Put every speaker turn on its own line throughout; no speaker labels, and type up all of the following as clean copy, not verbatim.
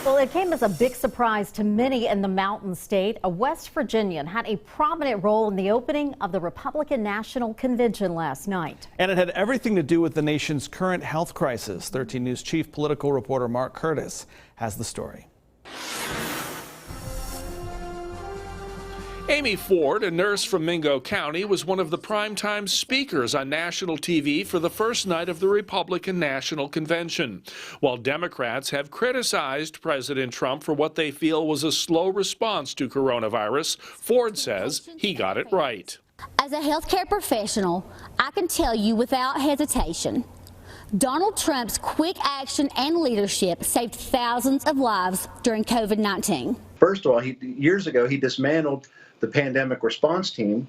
Well, it came as a big surprise to many in the Mountain State. A West Virginian had a prominent role in the opening of the Republican National Convention last night.
And it had everything to do with the nation's current health crisis. 13 News chief political reporter Mark Curtis has the story.
Amy Ford, a nurse from Mingo County, was one of the primetime speakers on national TV for the first night of the Republican National Convention. While Democrats have criticized President Trump for what they feel was a slow response to coronavirus, Ford says he got it right.
As a healthcare professional, I can tell you without hesitation, Donald Trump's quick action and leadership saved thousands of lives during COVID-19.
First of all, years ago, he dismantled the pandemic response team,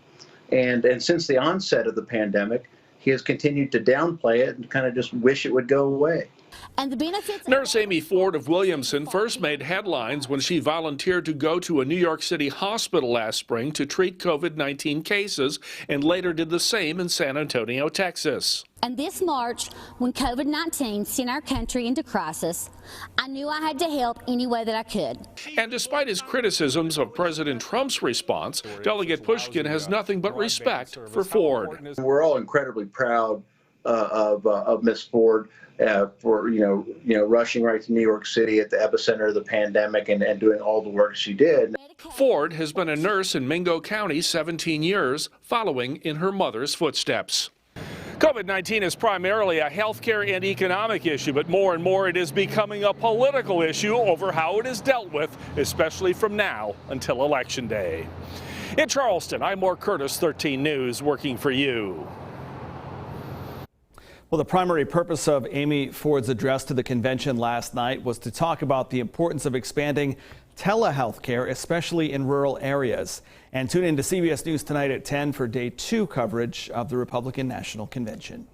and since the onset of the pandemic, he has continued to downplay it and kind of just wish it would go away.
And the benefits.
Nurse Amy Ford of Williamson first made headlines when she volunteered to go to a New York City hospital last spring to treat COVID-19 cases, and later did the same in San Antonio, Texas.
And this March, when COVID-19 sent our country into crisis, I knew I had to help any way that I could.
And despite his criticisms of President Trump's response, Delegate Pushkin has nothing but respect for Ford.
We're all incredibly proud of Ms. Ford for rushing right to New York City at the epicenter of the pandemic and doing all the work she did.
Ford has been a nurse in Mingo County 17 years, following in her mother's footsteps. COVID-19 is primarily a healthcare and economic issue, but more and more it is becoming a political issue over how it is dealt with, especially from now until Election Day. In Charleston, I'm Mark Curtis, 13 News, working for you.
Well, the primary purpose of Amy Ford's address to the convention last night was to talk about the importance of expanding telehealth care, especially in rural areas. And tune in to CBS News tonight at 10 for day 2 coverage of the Republican National Convention.